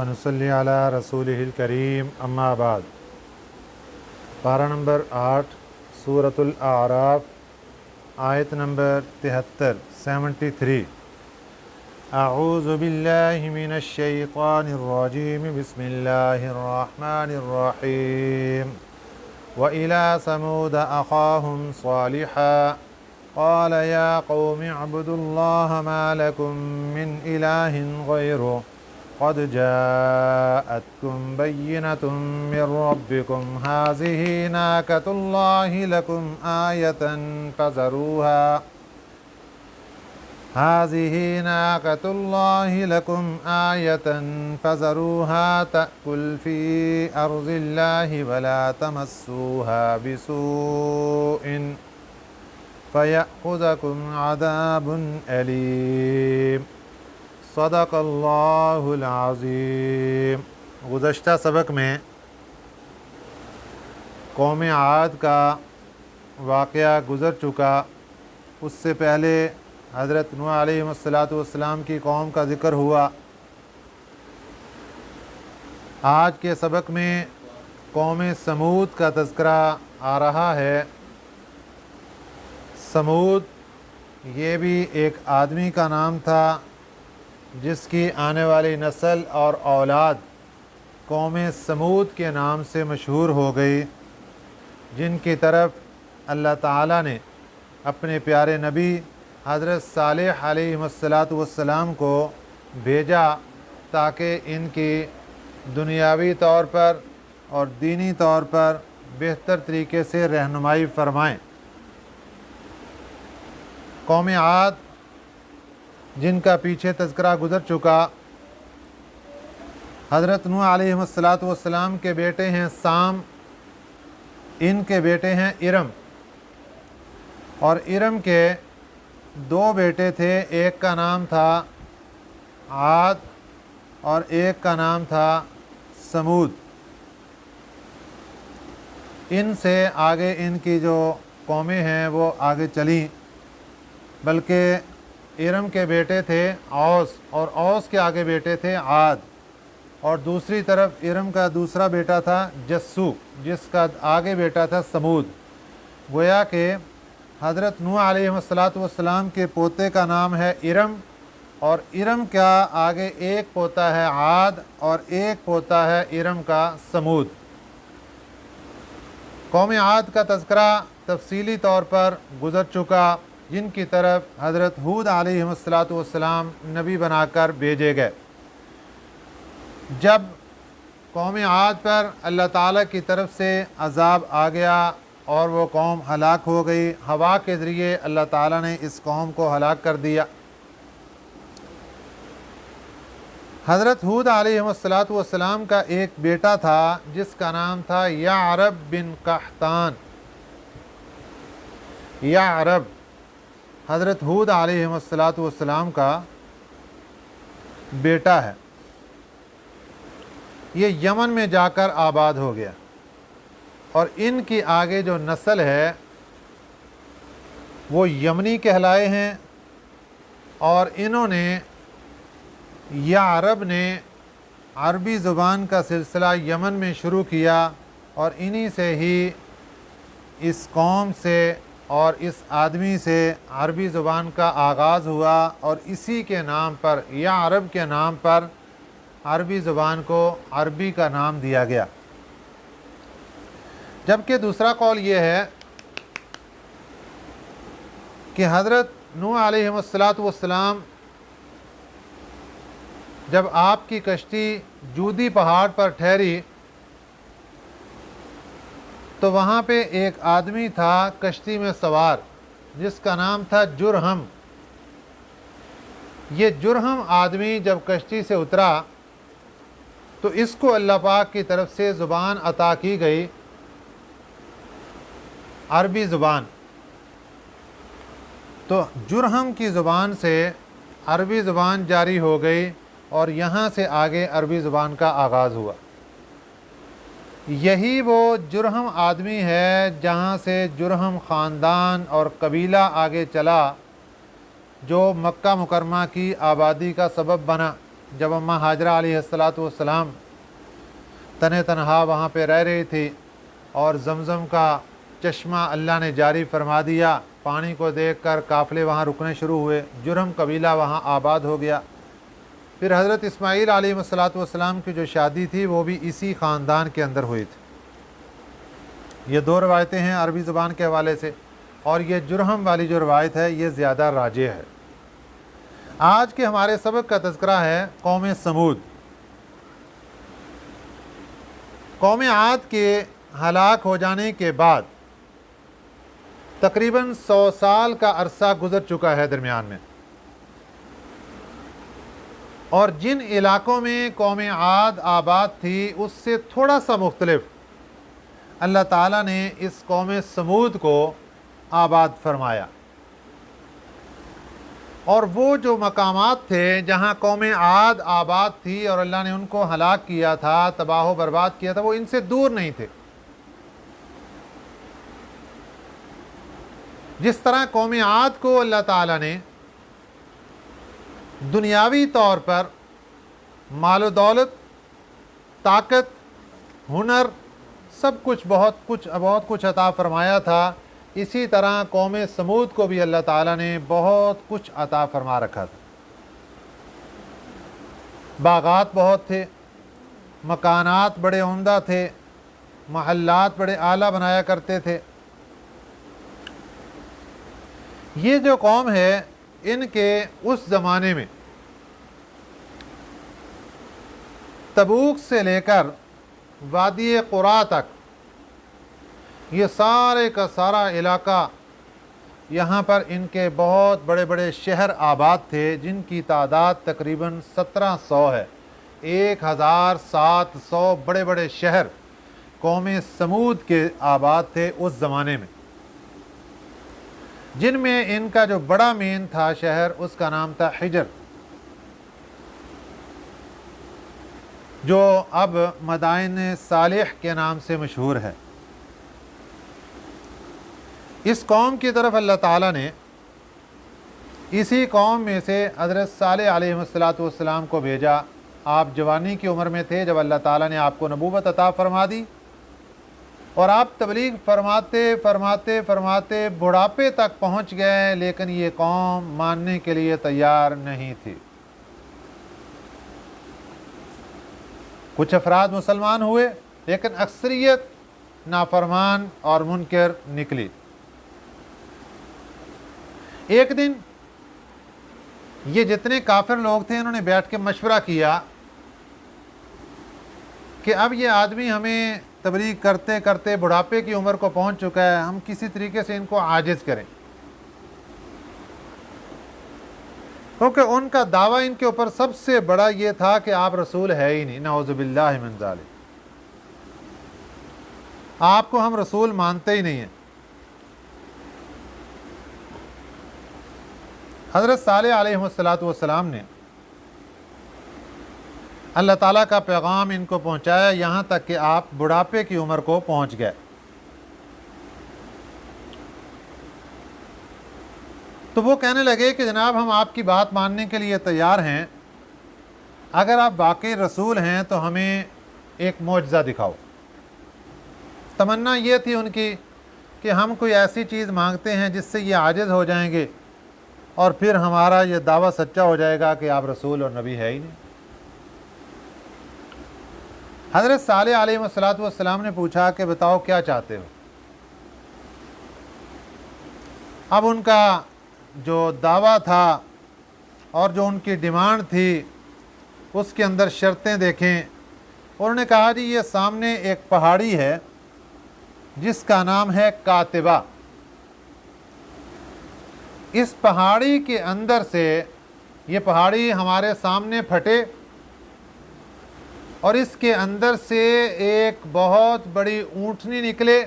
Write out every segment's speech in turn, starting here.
ونصلی علی رسولہ الکریم اما بعد۔ پارہ نمبر 8 سورۃ الاعراف، آیت نمبر 73 اعوذ باللہ من الشیطان الرجیم بسم اللہ الرحمن الرحیم وَإِلَى ثَمُودَ أَخَاهُمْ صَالِحًا قَالَ يَا قَوْمِ اعْبُدُوا اللَّهَ مَا لَكُمْ مِنْ إِلَٰهٍ غَيْرُهُ قَدْ جَاءَتْكُمْ بَيِّنَةٌ مِّن رَّبِّكُمْ هَٰذِهِ نَاقَةُ اللَّهِ لَكُمْ آيَةً فَذَرُوهَا تَأْكُلْ فِي أَرْضِ اللَّهِ وَلَا تَمَسُّوهَا بِسُوءٍ فَيَأْخُذَكُمْ عَذَابٌ أَلِيمٌ۔ صدق اللہ العظیم۔ گزشتہ سبق میں قوم عاد کا واقعہ گزر چکا، اس سے پہلے حضرت نوح علیہ السلام کی قوم کا ذکر ہوا۔ آج کے سبق میں قوم سمود کا تذکرہ آ رہا ہے۔ سمود یہ بھی ایک آدمی کا نام تھا جس کی آنے والی نسل اور اولاد قوم سمود کے نام سے مشہور ہو گئی، جن کی طرف اللہ تعالیٰ نے اپنے پیارے نبی حضرت صالح علیہ السلام کو بھیجا تاکہ ان کی دنیاوی طور پر اور دینی طور پر بہتر طریقے سے رہنمائی فرمائیں۔ قوم عاد جن کا پیچھے تذکرہ گزر چکا، حضرت نوح علیہ السلام کے بیٹے ہیں سام، ان کے بیٹے ہیں ارم، اور ارم کے دو بیٹے تھے، ایک کا نام تھا عاد اور ایک کا نام تھا سمود۔ ان سے آگے ان کی جو قومیں ہیں وہ آگے چلیں، بلکہ ارم کے بیٹے تھے اوس، اور اوس کے آگے بیٹے تھے عاد، اور دوسری طرف ارم کا دوسرا بیٹا تھا جسو، جس کا آگے بیٹا تھا سمود۔ گویا کہ حضرت نوح علیہ السلام کے پوتے کا نام ہے ارم، اور ارم کا آگے ایک پوتا ہے عاد اور ایک پوتا ہے ارم کا سمود۔ قوم عاد کا تذکرہ تفصیلی طور پر گزر چکا، جن کی طرف حضرت ہود علیہ السلام نبی بنا کر بھیجے گئے۔ جب قوم عاد پر اللہ تعالیٰ کی طرف سے عذاب آ گیا اور وہ قوم ہلاک ہو گئی، ہوا کے ذریعے اللہ تعالیٰ نے اس قوم کو ہلاک کر دیا۔ حضرت ہود علیہ السلام کا ایک بیٹا تھا جس کا نام تھا یعرب بن قحطان۔ یعرب حضرت ہود علیہ السلام کا بیٹا ہے۔ یہ یمن میں جا کر آباد ہو گیا، اور ان کی آگے جو نسل ہے وہ یمنی کہلائے ہیں، اور انہوں نے یعرب نے عربی زبان کا سلسلہ یمن میں شروع کیا، اور انہی سے ہی اس قوم سے اور اس آدمی سے عربی زبان کا آغاز ہوا، اور اسی کے نام پر یعرب کے نام پر عربی زبان کو عربی کا نام دیا گیا۔ جبکہ دوسرا قول یہ ہے کہ حضرت نوح علیہ السلام جب آپ کی کشتی جودی پہاڑ پر ٹھہری تو وہاں پہ ایک آدمی تھا کشتی میں سوار، جس کا نام تھا جرہم۔ یہ جرہم آدمی جب کشتی سے اترا تو اس کو اللہ پاک کی طرف سے زبان عطا کی گئی، عربی زبان۔ تو جرہم کی زبان سے عربی زبان جاری ہو گئی، اور یہاں سے آگے عربی زبان کا آغاز ہوا۔ یہی وہ جرہم آدمی ہے جہاں سے جرہم خاندان اور قبیلہ آگے چلا، جو مکہ مکرمہ کی آبادی کا سبب بنا، जब अम्मा हाजरा अलैहिस्सलाम तने तनहा वहाँ पे रह रही थी और ज़मज़म का चश्मा अल्लाह ने जारी फरमा दिया, पानी को देखकर काफ़िले वहाँ रुकने शुरू हुए, जुरहम कबीला वहाँ आबाद हो गया। फिर हज़रत इस्माईल अलैहिस्सलाम की जो शादी थी वो भी इसी ख़ानदान के अंदर हुई थी। ये दो रवायतें हैं अरबी ज़ुबान के हवाले से, और ये जुरहम वाली जो रवायत है ये ज़्यादा राजे है। आज के हमारे सबक का तज़किरा है कौम समूद। कौम आद के हलाक हो जाने के बाद तकरीबन 100 साल का अरसा गुजर चुका है दरमियान में, और जिन इलाकों में कौम आद आबाद थी उससे थोड़ा सा मुख्तलिफ अल्लाह ताला ने इस कौम समूद को आबाद फरमाया। और वो जो मकामात थे जहाँ कौम आद आबाद थी और अल्लाह ने उनको हलाक किया था, तबाह बर्बाद किया था, वो इनसे दूर नहीं थे। जिस तरह कौम आद को अल्लाह ताला ने दुनियावी तौर पर मालो दौलत, ताकत, हुनर, सब कुछ बहुत कुछ अता फरमाया था, इसी तरह कौम समूद को भी अल्लाह ताला ने बहुत कुछ अता फरमा रखा था। बागात बहुत थे, मकानात बड़े उम्दा थे, महल्लात बड़े आला बनाया करते थे। ये जो कौम है इनके उस ज़माने में तबूक से लेकर वादी कुरा तक ये सारे का सारा इलाका, यहाँ पर इनके बहुत बड़े बड़े शहर आबाद थे जिनकी तादाद तकरीबन 1700 है। 1700 बड़े बड़े शहर कौम समूद के आबाद थे उस ज़माने में, जिनमें इनका जो बड़ा मेन था शहर उसका नाम था हिजर, जो अब मदाइन सालिह के नाम से मशहूर है। इस कौम की तरफ अल्लाह ताला ने इसी कौम में से हज़रत सालेह अलैहिस्सलाम को भेजा। आप जवानी की उम्र में थे जब अल्लाह ताला ने आपको नबूवत अता फरमा दी, और आप तबलीग फरमाते फरमाते फरमाते बुढ़ापे तक पहुँच गए, लेकिन ये कौम मानने के लिए तैयार नहीं थी। कुछ अफराद मुसलमान हुए, लेकिन अक्सरियत नाफरमान और मुनकर निकली। एक दिन ये जितने काफिर लोग थे इन्होंने बैठ के मशवरा किया कि अब ये आदमी हमें तबलीग करते करते बुढ़ापे की उम्र को पहुंच चुका है, हम किसी तरीके से इनको आजिज़ करें, क्योंकि उनका दावा इनके ऊपर सबसे बड़ा ये था कि आप रसूल है ही नहीं, नऊज़ुबिल्लाहि मिन ज़ालिक, आपको हम रसूल मानते ही नहीं हैं। हज़रत सालेह अलैहिस्सलाम ने अल्लाह ताला का पैगाम इनको पहुँचाया, यहाँ तक कि आप बुढ़ापे की उम्र को पहुँच गए। तो वो कहने लगे कि जनाब हम आपकी बात मानने के लिए तैयार हैं, अगर आप वाकई रसूल हैं तो हमें एक मौजज़ा दिखाओ। तमन्ना ये थी उनकी कि हम कोई ऐसी चीज़ मांगते हैं जिससे ये आजिज़ हो जाएंगे और फिर हमारा ये दावा सच्चा हो जाएगा कि आप रसूल और नबी है ही नहीं। हज़रत सालेह अलैहिस्सलाम ने पूछा कि बताओ क्या चाहते हो। अब उनका जो दावा था और जो उनकी डिमांड थी उसके अंदर शर्तें देखें। उन्होंने कहा जी ये सामने एक पहाड़ी है जिसका नाम है कातिबा, इस पहाड़ी के अंदर से ये पहाड़ी हमारे सामने फटे और इसके अंदर से एक बहुत बड़ी ऊँटनी निकले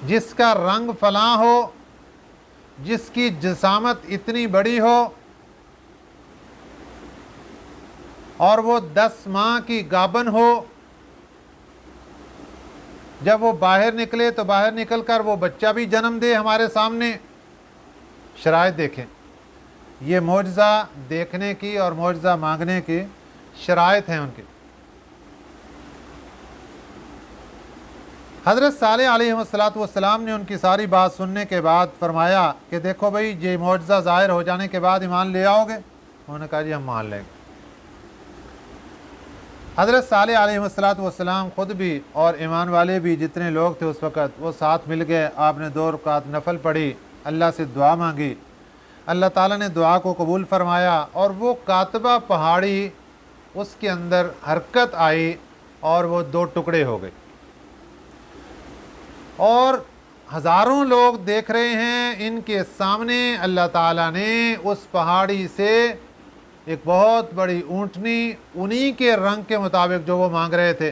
जिसका रंग फलां हो, जिसकी जिसामत इतनी बड़ी हो और वो 10 माह की गाबन हो। जब वो बाहर निकले तो बाहर निकल कर वो बच्चा भी जन्म दे हमारे सामने। शराइत देखें, ये मौजज़ा देखने की और मौजज़ा मांगने की शराइत हैं उनकी। हज़रत सालेह अलैहिस्सलाम ने उनकी सारी बात सुनने के बाद फरमाया कि देखो भाई, ये मौजज़ा ज़ाहिर हो जाने के बाद ईमान ले आओगे? उन्होंने कहा जी हम मान लेंगे। हज़रत सालेह अलैहिस्सलाम ख़ुद भी और ईमान वाले भी जितने लोग थे उस वक़्त, वो साथ मिल गए। आपने 2 रकात नफल पढ़ी, अल्लाह से दुआ मांगी, अल्लाह ताला ने दुआ को कबूल फरमाया और वो कातबा पहाड़ी उसके अंदर हरकत आई और वो 2 टुकड़े हो गए और हज़ारों लोग देख रहे हैं। इनके सामने अल्लाह ताला ने उस पहाड़ी से एक बहुत बड़ी ऊँटनी उन्हीं के रंग के मुताबिक जो वो मांग रहे थे,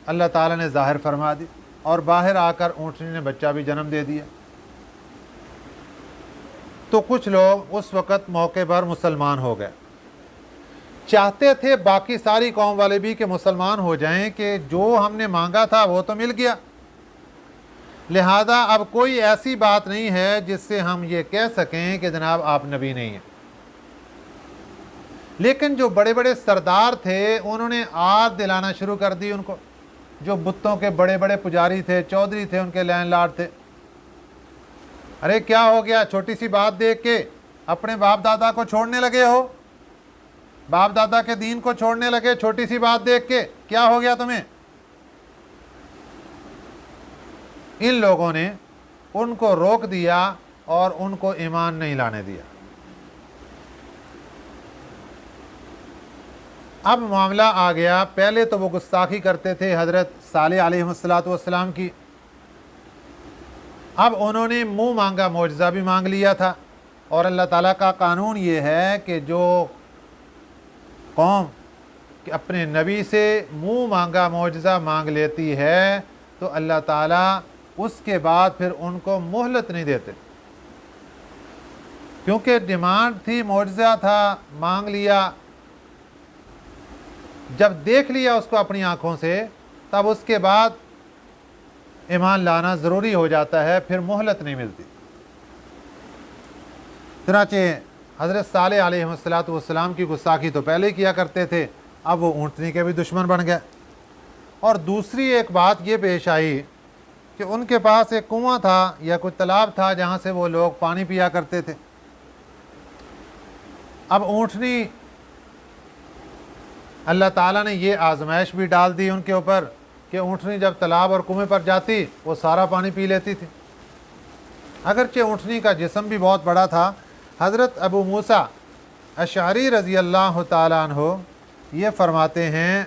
अल्लाह ताला ने ज़ाहिर फरमा दी और बाहर आकर ऊँटनी ने बच्चा भी जन्म दे दिया। तो कुछ लोग उस वक़्त मौके पर मुसलमान हो गए। चाहते थे बाकी सारी कौम वाले भी कि मुसलमान हो जाएं कि जो हमने मांगा था वो तो मिल गया, लिहाजा अब कोई ऐसी बात नहीं है जिससे हम ये कह सकें कि जनाब आप नबी नहीं हैं। लेकिन जो बड़े बड़े सरदार थे उन्होंने आद दिलाना शुरू कर दी उनको, जो बुतों के बड़े बड़े पुजारी थे, चौधरी थे, उनके लैंडलॉर्ड थे। अरे क्या हो गया, छोटी सी बात देख के अपने बाप दादा को छोड़ने लगे हो, बाप दादा के दीन को छोड़ने लगे छोटी सी बात देख के, क्या हो गया तुम्हें? इन लोगों ने उनको रोक दिया और उनको ईमान नहीं लाने दिया। अब मामला आ गया, पहले तो वो गुस्ताखी करते थे हज़रत सालेह अलैहिस्सलाम की, अब उन्होंने मुंह मांगा मौजज़ा भी मांग लिया था। और अल्लाह ताला का कानून ये है कि जो कौम अपने नबी से मुंह मांगा मौजज़ा मांग लेती है तो अल्लाह ताला उसके बाद फिर उनको मोहलत नहीं देते, क्योंकि डिमांड थी, मौजज़ा था, मांग लिया, जब देख लिया उसको अपनी आंखों से तब उसके बाद ईमान लाना ज़रूरी हो जाता है, फिर मोहलत नहीं मिलती। चुनांचे हज़रत सालेह अलैहिस्सलाम की गुस्ताखी तो पहले ही किया करते थे, अब वो ऊँटनी के भी दुश्मन बन गए। और दूसरी एक बात ये पेश आई कि उनके पास एक कुआं था या कोई तालाब था जहाँ से वो लोग पानी पिया करते थे। अब ऊँटनी, अल्लाह ताला ने ये आजमाइश भी डाल दी उनके ऊपर कि ऊँटनी जब तालाब और कुएं पर जाती वो सारा पानी पी लेती थी। अगरचे ऊँटनी का जिस्म भी बहुत बड़ा था। हज़रत अबू मूसा अशअरी रज़ी अल्लाह ताला अन्हु ये फरमाते हैं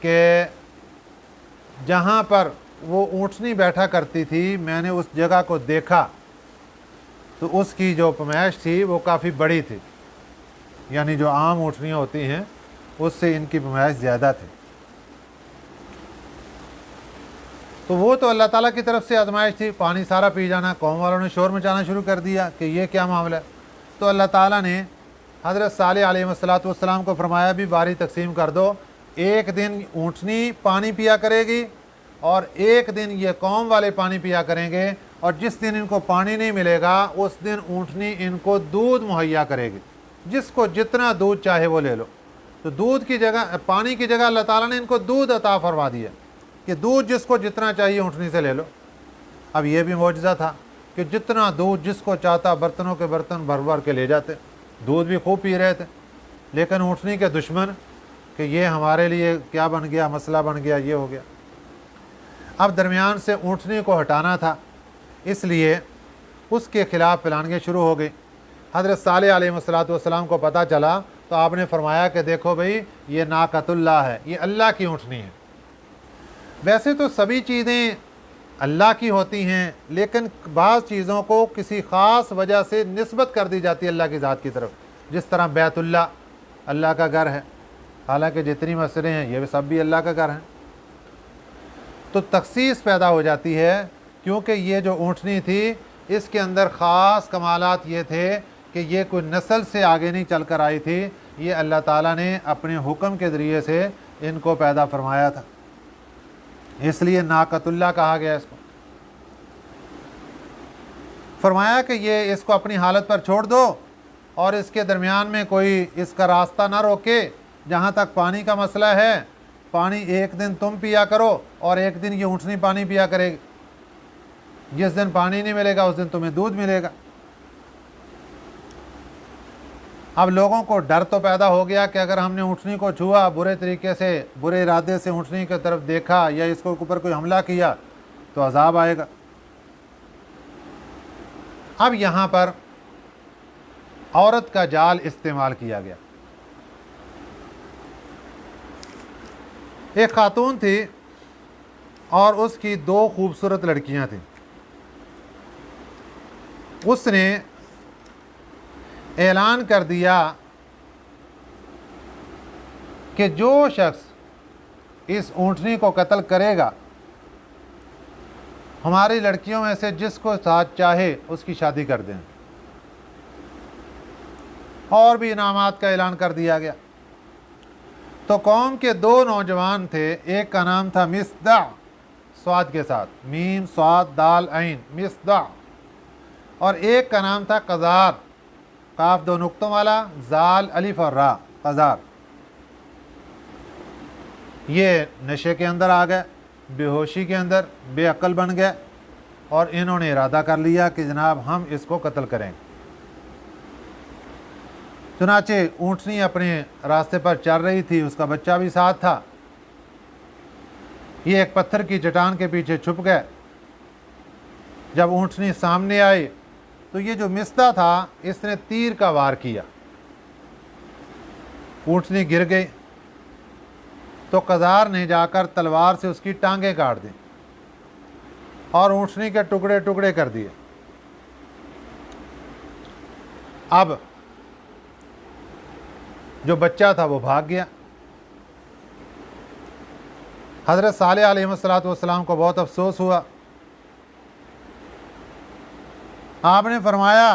कि जहाँ पर वो ऊँटनी बैठा करती थी, मैंने उस जगह को देखा तो उसकी जो पैमाइश थी वो काफ़ी बड़ी थी, यानी जो आम ऊँटनियाँ होती हैं उससे इनकी पैमाइश ज़्यादा थी। तो वो तो अल्लाह ताला की तरफ से आजमाइश थी, पानी सारा पी जाना। कौम वालों ने शोर मचाना शुरू कर दिया कि ये क्या मामला है। तो अल्लाह ताला ने हज़रत सालेह अलैहिस्सलाम को फरमाया भी बारी तकसीम कर दो, एक दिन ऊँटनी पानी पिया करेगी और एक दिन ये कौम वाले पानी पिया करेंगे, और जिस दिन इनको पानी नहीं मिलेगा उस दिन ऊँटनी इनको दूध मुहैया करेगी, जिसको जितना दूध चाहे वो ले लो। तो दूध की जगह, पानी की जगह अल्लाह ताला ने इनको दूध अता फरमा दिया कि दूध जिसको जितना चाहिए ऊँटनी से ले लो। अब ये भी मौजज़ा था कि जितना दूध जिसको चाहता बर्तनों के बर्तन भर भर के ले जाते, दूध भी खूब पी रहे थे। लेकिन ऊँटनी के दुश्मन कि ये हमारे लिए क्या बन गया, मसला बन गया, ये हो गया। अब दरमियान से ऊँटनी को हटाना था, इसलिए उसके ख़िलाफ़ फैलानगे शुरू हो गई। हज़रत सालेह अलैहिस्सलाम को पता चला तो आपने फरमाया कि देखो भाई, ये नाकतुल्लाह है, ये अल्लाह की ऊँटनी है। वैसे तो सभी चीज़ें अल्लाह की होती हैं, लेकिन बाज़ चीज़ों को किसी ख़ास वजह से निस्बत कर दी जाती है अल्लाह की ज़ात की तरफ। जिस तरह बैतुल्लाह अल्लाह का घर है, हालांकि जितनी मस्जिदें हैं ये सब भी अल्लाह का घर हैं। तो तखसीस पैदा हो जाती है, क्योंकि ये जो ऊँटनी थी इसके अंदर ख़ास कमालात ये थे कि ये कोई नस्ल से आगे नहीं चल कर आई थी, ये अल्लाह ताला ने अपने हुक्म के ज़रिए से इनको पैदा फरमाया था, इसलिए नाकतुल्लाह कहा गया इसको। फरमाया कि ये इसको अपनी हालत पर छोड़ दो और इसके दरमियान में कोई इसका रास्ता ना रोके। जहाँ तक पानी का मसला है, पानी एक दिन तुम पिया करो और एक दिन ये ऊँटनी पानी पिया करेगी। जिस दिन पानी नहीं मिलेगा उस दिन तुम्हें दूध मिलेगा। अब लोगों को डर तो पैदा हो गया कि अगर हमने ऊँटनी को छुआ, बुरे तरीके से, बुरे इरादे से ऊँटनी की तरफ देखा या इसको ऊपर कोई हमला किया तो अजाब आएगा। अब यहाँ पर औरत का जाल इस्तेमाल किया गया। एक खातून थी और उसकी 2 खूबसूरत लड़कियां थीं। उसने ऐलान कर दिया कि जो शख्स इस ऊँटनी को कत्ल करेगा, हमारी लड़कियों में से जिसको साथ चाहे उसकी शादी कर दें। और भी इनामात का ऐलान कर दिया गया। तो कौम के 2 नौजवान थे, एक का नाम था मिस्दा, स्वाद के साथ, मीम स्वाद दाल ऐन, मिस्दा, और एक का नाम था कज़ार, काफ 2 नुक्तों वाला, जाल अलिफ और रा, कज़ार। ये नशे के अंदर आ गए, बेहोशी के अंदर बेअक्ल बन गए और इन्होंने इरादा कर लिया कि जनाब हम इसको कत्ल करेंगे। चुनाचे ऊँटनी अपने रास्ते पर चल रही थी, उसका बच्चा भी साथ था। ये एक पत्थर की चट्टान के पीछे छुप गए। जब ऊँटनी सामने आई तो ये जो मिस्दा था इसने तीर का वार किया, ऊँटनी गिर गई। तो कज़ार ने जाकर तलवार से उसकी टांगें काट दी और ऊँटनी के टुकड़े टुकड़े कर दिए। अब जो बच्चा था वो भाग गया। हज़रत सालेह अलैहिस्सलाम को बहुत अफसोस हुआ। आपने फरमाया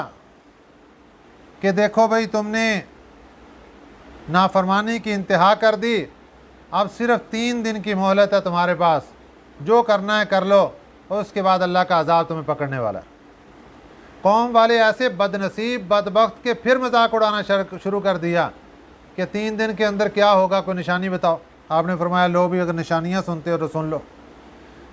कि देखो भाई, तुमने नाफरमानी की इंतहा कर दी, अब सिर्फ 3 दिन की मोहलत है तुम्हारे पास, जो करना है कर लो, और उसके बाद अल्लाह का अजाब तुम्हें पकड़ने वाला है। कौम वाले ऐसे बदनसीब बदबख्त के फिर मजाक उड़ाना शुरू कर दिया कि 3 दिन के अंदर क्या होगा, कोई निशानी बताओ। आपने फरमाया लो भी, अगर निशानियाँ सुनते हो तो सुन लो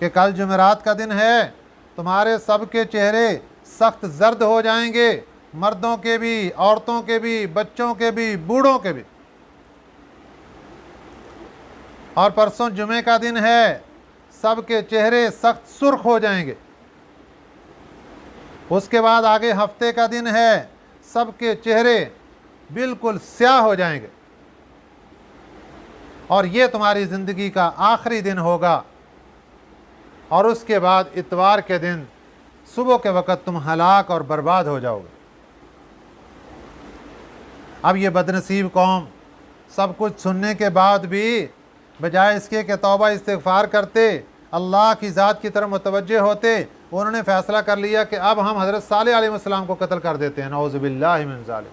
कि कल जुमेरात का दिन है, तुम्हारे सब के चेहरे सख्त जर्द हो जाएंगे, मर्दों के भी, औरतों के भी, बच्चों के भी, बूढ़ों के भी। और परसों जुमे का दिन है, सब के चेहरे सख्त सुर्ख हो जाएंगे। उसके बाद आगे हफ्ते का दिन है, सब के चेहरे बिल्कुल स्याह हो जाएंगे। और ये तुम्हारी ज़िंदगी का आखिरी दिन होगा। और उसके बाद इतवार के दिन सुबह के वक़्त तुम हलाक और बर्बाद हो जाओगे। अब ये बदनसीब कौम सब कुछ सुनने के बाद भी बजाय इसके कि तौबा इस्तिग़फ़ार करते, अल्लाह की ज़ात की तरफ मुतवज्जे होते, उन्होंने फ़ैसला कर लिया कि अब हम हज़रत सालेह अलैहिस्सलाम को कत्ल कर देते हैं। नऊज़ु बिल्लाहि मिन ज़ालिक।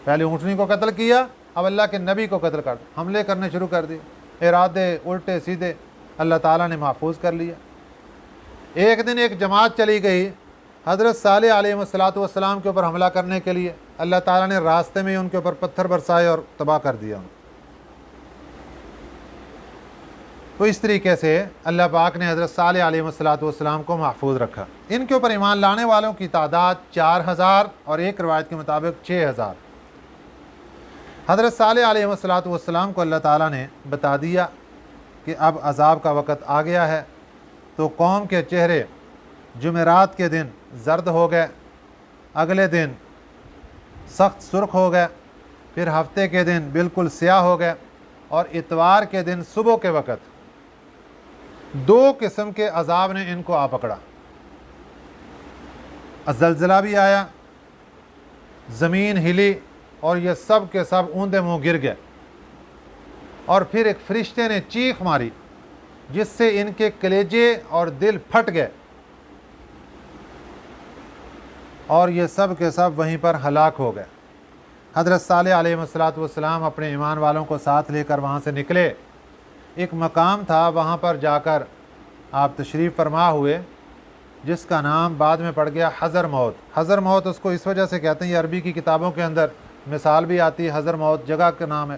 पहले ऊँटनी को कत्ल किया, अब अल्लाह के नबी को कत्ल कर, हमले करने शुरू कर दिए, इरादे उल्टे सीधे। अल्लाह ताला ने महफूज कर लिया। एक दिन एक जमात चली गई हज़रत सालेह अलैहिस्सलाम के ऊपर हमला करने के लिए। अल्लाह ताला ने रास्ते में उनके ऊपर पत्थर बरसाए और तबाह कर दिया। तो इस तरीके से अल्लाह पाक ने हज़रत सालेह अलैहिस्सलाम को महफूज रखा। इनके ऊपर ईमान लाने वालों की तादाद 4000 और एक रवायत के मुताबिक 6000। हज़रत सालेह अलैहिस्सलाम को अल्लाह ताला ने बता दिया कि अब अज़ाब का वक़्त आ गया है। तो कौम के चेहरे जुमेरात के दिन जर्द हो गए, अगले दिन सख्त सुर्ख हो गए, फिर हफ्ते के दिन बिल्कुल स्याह हो गए, और इतवार के दिन सुबह के वक़्त 2 किस्म के अज़ाब ने इनको आ पकड़ा। ज़लज़ला भी आया, ज़मीन हिली और ये सब के सब ऊंधे मुँह गिर गए। और फिर एक फरिश्ते ने चीख मारी जिससे इनके कलेजे और दिल फट गए, और ये सब के सब वहीं पर हलाक हो गए। हज़रत सालेह अलैहिस्सलाम अपने ईमान वालों को साथ लेकर वहाँ से निकले। एक मकाम था, वहाँ पर जाकर आप तशरीफ़ फरमा हुए جس کا نام بعد میں پڑ گیا حضرموت۔ حضرموت اس کو اس وجہ سے کہتے ہیں، یہ عربی کی کتابوں کے اندر مثال بھی آتی ہے، حضرموت جگہ کا نام ہے۔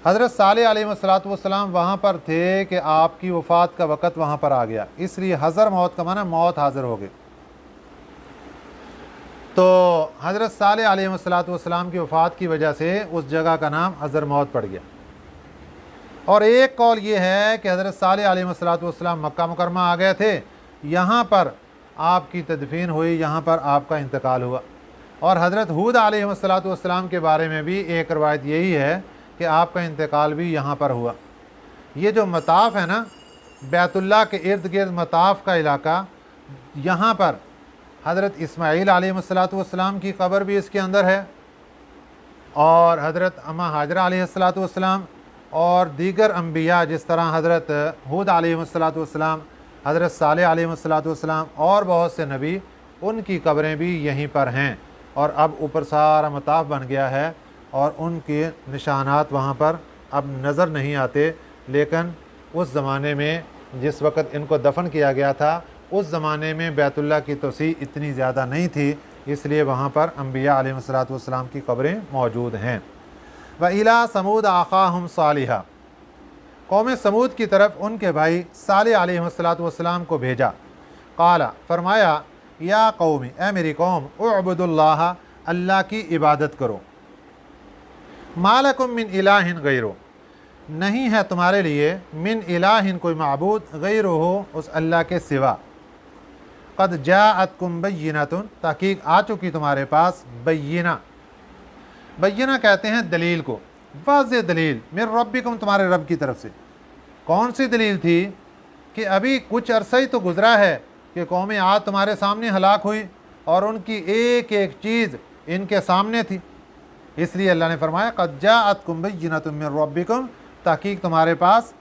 حضرت صالح علیہ والسلام وہاں پر تھے کہ آپ کی وفات کا وقت وہاں پر آ گیا، اس لیے حضرموت کا معنی موت حاضر ہو گئی۔ تو حضرت صالح علیہ والسلام کی وفات کی وجہ سے اس جگہ کا نام حضرموت پڑ گیا۔ اور ایک قول یہ ہے کہ حضرت صالح علیہ والسلام مکہ مکرمہ آ گئے تھے، یہاں پر آپ کی تدفین ہوئی، یہاں پر آپ کا انتقال ہوا۔ اور حضرت ہود علیہ والسلام کے بارے میں بھی ایک روایت یہی ہے کہ آپ کا انتقال بھی یہاں پر ہوا۔ یہ جو مطاف ہے نا، بیت اللہ کے ارد گرد مطاف کا علاقہ، یہاں پر حضرت اسماعیل علیہ والسلام کی قبر بھی اس کے اندر ہے، اور حضرت اماں ہاجرہ علیہ السلام اور دیگر انبیاء جس طرح حضرت ہود علیہ والسلام، حضرت صالح علیہ والسلام اور بہت سے نبی، ان کی قبریں بھی یہیں پر ہیں۔ اور اب اوپر سارا مطاف بن گیا ہے اور ان کے نشانات وہاں پر اب نظر نہیں آتے، لیکن اس زمانے میں جس وقت ان کو دفن کیا گیا تھا، اس زمانے میں بیت اللہ کی توسیع اتنی زیادہ نہیں تھی، اس لیے وہاں پر انبیاء علیہ والسلام کی قبریں موجود ہیں۔ وَإِلَىٰ ثَمُودَ أَخَاهُمْ صَالِحًا، قوم سمود کی طرف ان کے بھائی صالح علیہ والسلام کو بھیجا۔ قال، فرمایا، یا قوم، اے میری قوم، اعبدوا اللہ، اللہ کی عبادت کرو۔ ما لکم من الہ غیرہ، نہیں ہے تمہارے لیے من الہ کوئی معبود غیرہ ہو اس اللہ کے سوا۔ قد جاءتکم بینۃ، تحقیق آ چکی تمہارے پاس بینہ۔ بینہ کہتے ہیں دلیل کو، واضح دلیل، من ربکم، تمہارے رب کی طرف سے۔ کون سی دلیل تھی؟ کہ ابھی کچھ عرصہ ہی تو گزرا ہے کہ قوم عاد تمہارے سامنے ہلاک ہوئی اور ان کی ایک ایک چیز ان کے سامنے تھی، اس لیے اللہ نے فرمایا قد جاءتکم بینۃ من ربکم، تحقیق تمہارے پاس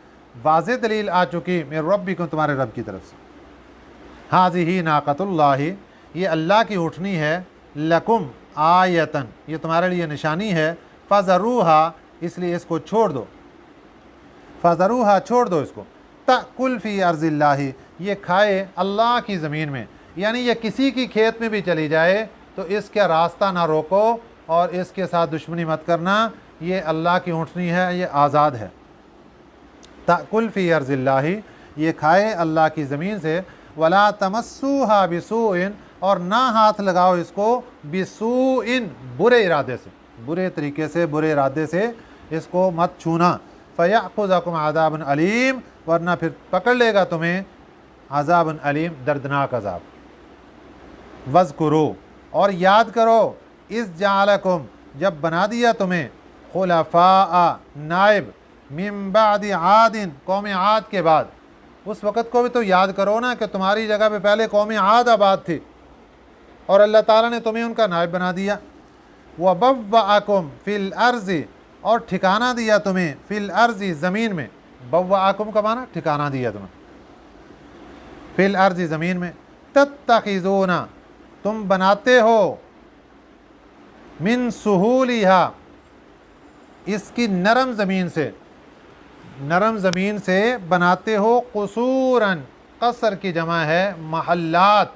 واضح دلیل آ چکی من ربکم، تمہارے رب کی طرف سے۔ ھذہ ناقۃ اللہ، یہ اللہ کی اونٹنی ہے، لکم آیتن، یہ تمہارے لیے نشانی ہے، فذروھا، اس لیے اس کو چھوڑ دو، فذروھا، چھوڑ دو اس کو، تأکل فی ارض اللہ، یہ کھائے اللہ کی زمین میں، یعنی یہ کسی کی کھیت میں بھی چلی جائے تو اس کا راستہ نہ روکو اور اس کے ساتھ دشمنی مت کرنا، یہ اللہ کی اونٹنی ہے، یہ آزاد ہے۔ تأکل فی ارض اللہ، یہ کھائے اللہ کی زمین سے، ولا تمسوھا بسوء، اور نہ ہاتھ لگاؤ اس کو بسوء، برے ارادے سے، برے طریقے سے، برے ارادے سے اس کو مت چھونا۔ فیأخذکم عذاب علیم، ورنہ پھر پکڑ لے گا تمہیں عذاب علیم، دردناک عذاب۔ وذکروا، اور یاد کرو، اذ جعلکم، جب بنا دیا تمہیں، خلفاء، نائب، من بعد عاد، قوم عاد کے بعد، اس وقت کو بھی تو یاد کرو نا کہ تمہاری جگہ پہ پہلے قوم عاد آباد تھی اور اللہ تعالیٰ نے تمہیں ان کا نائب بنا دیا۔ وَبَوَّأَكُمْ فِي الْأَرْضِ، اور ٹھکانہ دیا تمہیں، فی الارض، زمین میں، بوّأکم کا معنی ٹھکانہ دیا تمہیں، فی الارض، زمین میں، تتخذون، تم بناتے ہو، من سہولہا، اس کی نرم زمین سے، نرم زمین سے بناتے ہو، قصوراً، قصر کی جمع ہے محلات،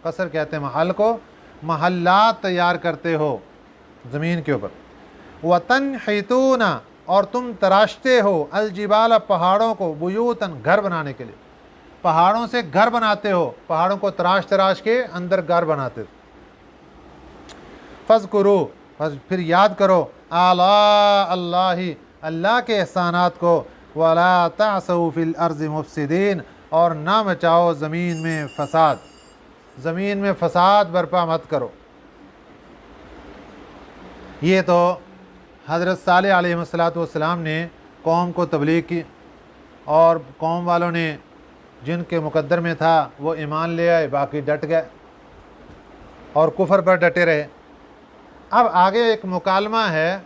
قصر کہتے ہیں محل کو، محلات تیار کرتے ہو زمین کے اوپر۔ وَتَنْحِتُونَ، اور تم تراشتے ہو، الجبال، پہاڑوں کو، بیوتاً، گھر بنانے کے لیے، پہاڑوں سے گھر بناتے ہو، پہاڑوں کو تراش تراش کے اندر گھر بناتے ہو۔ فَاذْكُرُوا، پھر یاد کرو، آلاء اللہ، اللہ کے احسانات کو، وَلَا تَعْثَوْا فِي الْأَرْضِ مُفْسِدِينَ، اور نہ مچاؤ زمین میں فساد، زمین میں فساد برپا مت کرو۔ یہ تو حضرت صالح علیہ والسلام نے قوم کو تبلیغ کی، اور قوم والوں نے جن کے مقدر میں تھا وہ ایمان لے آئے، باقی ڈٹ گئے اور کفر پر ڈٹے رہے۔ اب آگے ایک مکالمہ ہے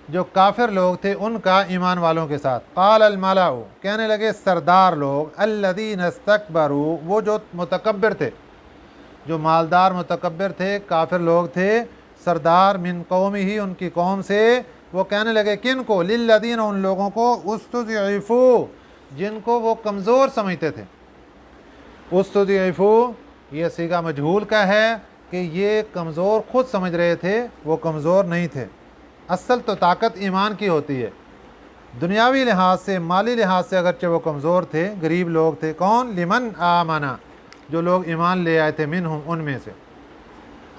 جو کافر لوگ تھے ان کا ایمان والوں کے ساتھ۔ قال الملأ، کہنے لگے سردار لوگ، الذین استکبروا، وہ جو متکبر تھے، جو مالدار متکبر تھے، کافر لوگ تھے، سردار، من قومی ہی، ان کی قوم سے، وہ کہنے لگے کن کو؟ للذین، ان لوگوں کو، استضعفوا، جن کو وہ کمزور سمجھتے تھے، उस्तुदिफ़ू ये सीगा मजहूल का है कि ये कमज़ोर ख़ुद समझ रहे थे, वो कमज़ोर नहीं थे। असल तो ताकत ईमान की होती है। दुनियावी लिहाज से, माली लिहाज से अगरचे वो कमज़ोर थे, गरीब लोग थे। कौन? लिमन आमना, जो लोग ईमान ले आए थे, मिनहुम, उनमें से।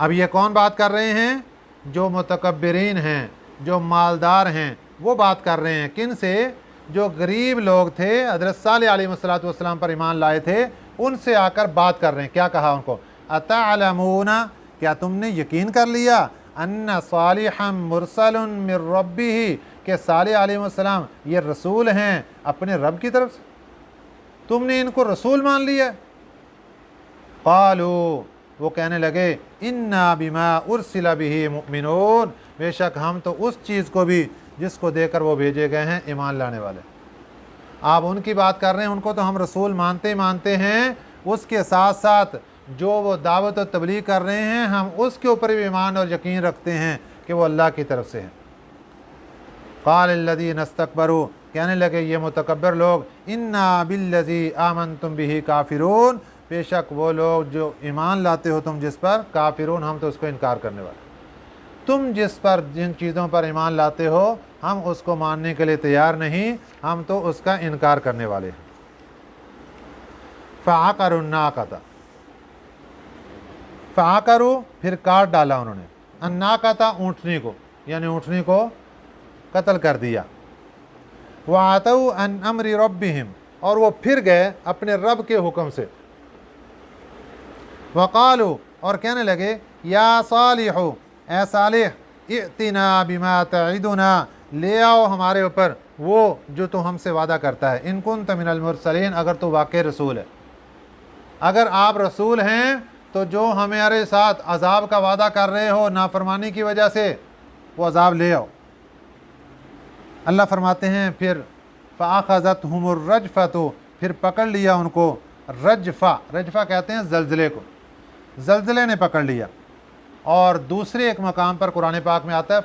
अब ये कौन बात कर रहे हैं? जो मुतकब्बिरीन हैं, जो मालदार हैं, वो बात कर रहे हैं। किन से? जो गरीब लोग थे, हज़रत सालेह अलैहिस्सलातु वस्सलाम पर ईमान लाए थे, उनसे आकर बात कर रहे हैं। क्या कहा उनको? अतअलमूना, क्या तुमने यकीन कर लिया? अन्ना सालिहन मुरसलुन मिर रब्बिही, कि सालेह अलैहिस्सलाम ये रसूल हैं अपने रब की तरफ से, तुमने इनको रसूल मान लिया? क़ालू, वो कहने लगे, इन्ना बिमा उरसिला बिही मुमिनून, बेशक हम तो उस चीज़ को भी जिसको देकर वो भेजे गए हैं ईमान लाने वाले। आप उनकी बात कर रहे हैं, उनको तो हम रसूल मानते ही मानते हैं, उसके साथ साथ जो वो दावत और तबलीग कर रहे हैं, हम उसके ऊपर भी ईमान और यकीन रखते हैं कि वो अल्लाह की तरफ से हैं। क़ाल अल्लज़ीना इस्तकबरू, कहने लगे ये मुतकब्बिर लोग, इन्ना बिल्लज़ी आमनतुम बिही काफ़िरून, बेशक वो लोग जो ईमान लाते हो तुम जिस पर, काफ़िरून, हम तो उसको इनकार करने वाले। तुम जिस पर, जिन चीज़ों पर ईमान लाते हो, हम उसको मानने के लिए तैयार नहीं, हम तो उसका इनकार करने वाले हैं। फ़अक़रुन्नाक़ता, फ़अक़रू, फिर काट डाला उन्होंने, अन्नाक़ता, ऊँटनी को, यानी ऊँटनी को कत्ल कर दिया। वअतऊ अन अम्रि रब्बिहिम, और वो फिर गए अपने रब के हुक्म से। वक़ालू, और कहने लगे, या सालिहु, ए सालिह, इअतिना बिमा तइदुना, ले आओ हमारे ऊपर वो जो तू हमसे वादा करता है। इन कुन्त मिनल मुरसलीन, अगर तो वाकई रसूल है, अगर आप रसूल हैं तो जो हमारे साथ अजाब का वादा कर रहे हो नाफरमानी की वजह से, वो अजाब ले आओ। अल्लाह फरमाते हैं फिर फ़अख़ज़तहुमुर रजफ़तु, फिर पकड़ लिया उनको रजफ़ा, रजफ़ा कहते हैं ज़लज़ले को, ज़लज़ले ने पकड़ लिया। और दूसरे एक मकाम पर कुरान पाक में आता है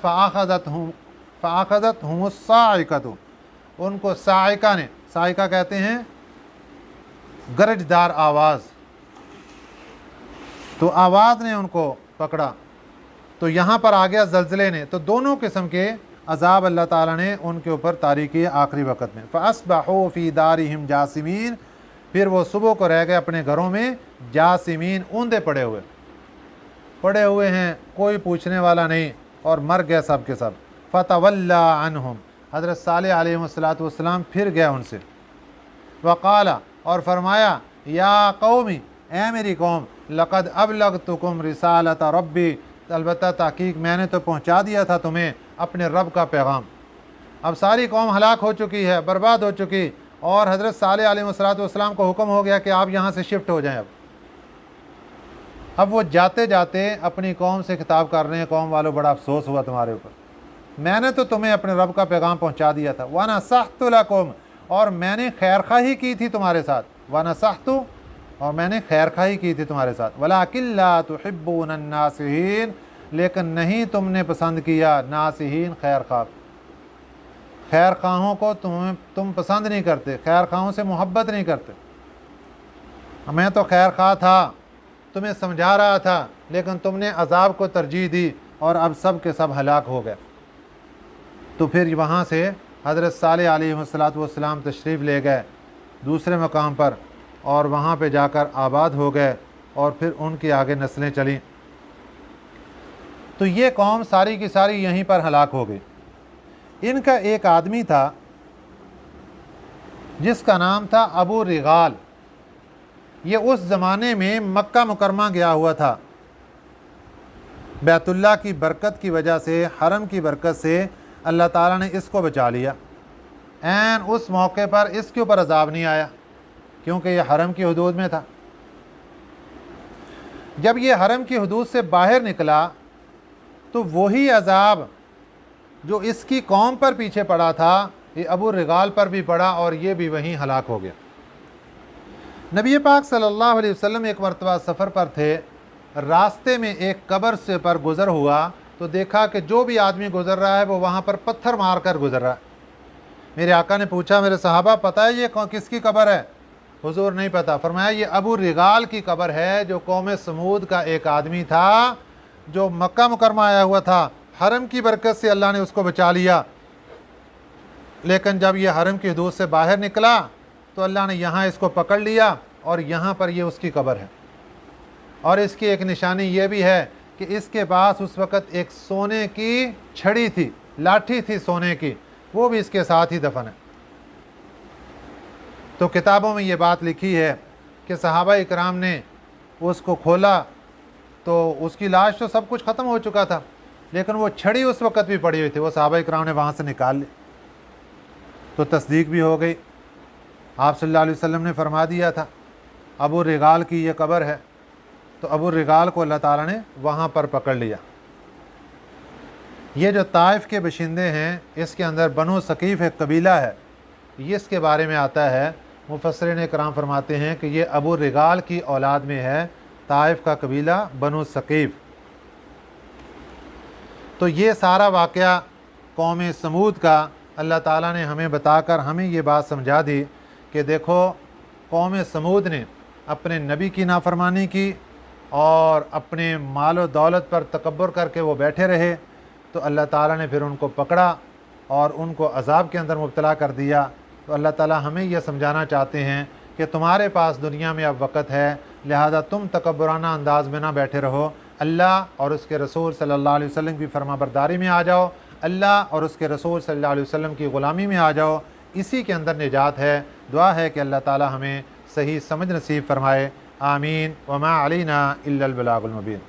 फ़अख़ज़तहुमुस साइक़तु, उनको साइका ने, साइका कहते हैं गरजदार आवाज़, तो आवाज़ ने उनको पकड़ा। तो यहाँ पर आ गया ज़लज़ले ने। तो दोनों किस्म के अज़ाब अल्लाह ताला ने उनके ऊपर तारी किए आखिरी वक़्त में। फ़अस्बहू फ़ी दारिहिम जासिमीन, फिर वो सुबह को रह गए अपने घरों में जासिमीन, ऊंधे पड़े हुए हैं, कोई पूछने वाला नहीं, और मर गए सब के सब। फ़तवल्ला अन्हुम, हज़रत सालेह अलैहिस्सलातु वस्सलाम फिर गए उनसे। वक़ाला, और फरमाया, या कौमी, ए मेरी कौम, लक़द अबलग़तुकुम रिसालत रब्बी, अलबत्ता ताकीक मैंने तो पहुँचा दिया था तुम्हें अपने रब का पैगाम। अब सारी कौम हलाक हो चुकी है, बर्बाद हो चुकी, और हज़रत सालेह अलैहिस्सलातु वस्सलाम को हुक्म हो गया कि आप यहाँ से शिफ्ट हो जाएं। अब वो जाते जाते अपनी कौम से खिताब कर रहे हैं, कौम वालों बड़ा अफसोस हुआ तुम्हारे ऊपर, मैंने तो तुम्हें अपने रब का पैगाम पहुँचा दिया था। व नसहतु लकुम, और मैंने खैर खाही की थी तुम्हारे साथ। व नसहतु, और मैंने खैर खाही की थी तुम्हारे साथ। वलाकिन ला तुहिब्बून अन्नासिहीन, लेकिन नहीं तुमने पसंद किया नासिहीन, खैर खा, खैर खाहों को तुम पसंद नहीं करते, खैर खाहों से मोहब्बत नहीं करते। मैं तो खैर खा था, तुम्हें समझा रहा था, लेकिन तुमने अजाब को तरजीह दी, और अब सब के सब हलाक हो गए। तो फिर वहाँ से हज़रत सालेह अलैहिस्सलातु वस्सलाम तशरीफ़ ले गए दूसरे मकाम पर, और वहाँ पे जाकर आबाद हो गए, और फिर उनकी आगे नस्लें चलीं। तो ये कौम सारी की सारी यहीं पर हलाक हो गई। इनका एक आदमी था जिसका नाम था अबू रिगाल। ये उस ज़माने में मक्का मुकरमा गया हुआ था। बैतुल्लाह की बरकत की वजह से, हरम की बरकत से अल्लाह ताला ने इसको बचा लिया। ऐन उस मौके पर इसके ऊपर अजाब नहीं आया, क्योंकि ये हरम की हदूद में था। जब ये हरम की हदूद से बाहर निकला तो वही अजाब जो इसकी कौम पर पीछे पड़ा था, ये अबू रिगाल पर भी पड़ा, और ये भी वहीं हलाक हो गया। नबी पाक सल्लल्लाहु अलैहि वसल्लम एक मरतबा सफ़र पर थे, रास्ते में एक कब्र से पर गुज़र हुआ, तो देखा कि जो भी आदमी गुज़र रहा है वो वहाँ पर पत्थर मार कर गुज़र रहा है। मेरे आका ने पूछा, मेरे सहाबा पता है ये किसकी कब्र है? हुजूर नहीं पता। फरमाया ये अबू रिगाल की कब्र है, जो कौम समूद का एक आदमी था, जो मक्का मुकरमा आया हुआ था। हरम की बरकत से अल्लाह ने उसको बचा लिया, लेकिन जब ये हरम की हदूद से बाहर निकला तो अल्लाह ने यहाँ इसको पकड़ लिया और यहाँ पर ये उसकी कब्र है। और इसकी एक निशानी ये भी है कि इसके पास उस वक़्त एक सोने की छड़ी थी, लाठी थी सोने की, वो भी इसके साथ ही दफन है। तो किताबों में ये बात लिखी है कि सहाबा इकराम ने उसको खोला तो उसकी लाश तो सब कुछ ख़त्म हो चुका था, लेकिन वो छड़ी उस वक़्त भी पड़ी हुई थी। वो सहाबा इकराम ने वहाँ से निकाल ली, तो तस्दीक भी हो गई। आप सल्लल्लाहु अलैहि वसल्लम ने फरमा दिया था अबू रिगाल की ये कब्र है, तो अबू रिगाल को अल्लाह ताला ने वहाँ पर पकड़ लिया। ये जो ताइफ के बशिंदे हैं, इसके अंदर बनु सकीफ़ एक कबीला है, ये इसके बारे में आता है। मुफस्सिरीन इकराम फरमाते हैं कि ये अबू रिगाल की औलाद में है, ताइफ का कबीला बनु सकीफ़। तो ये सारा वाक़या कौम समूद का अल्लाह ताला ने हमें बताकर हमें ये बात समझा दी कि देखो कौम समूद ने अपने नबी की नाफरमानी की और अपने माल व दौलत पर तकब्बुर करके वो बैठे रहे, तो अल्लाह ताला ने फिर उनको पकड़ा और उनको अज़ाब के अंदर मुब्तला कर दिया। तो अल्लाह ताला हमें यह समझाना चाहते हैं कि तुम्हारे पास दुनिया में अब वक़्त है, लिहाजा तुम तकब्बुराना अंदाज में ना बैठे रहो, अल्लाह और उसके रसूल सल्लल्लाहु अलैहि वसल्लम की फरमाबरदारी में आ जाओ, अल्लाह और उसके रसूल सल्लल्लाहु अलैहि वसल्लम की ग़ुलामी में आ जाओ। इसी के अंदर निजात है। दुआ है कि अल्लाह ताला हमें सही समझ नसीब फरमाए। आमीन। वमा अलैना इल्लल बलागुल मुबीन।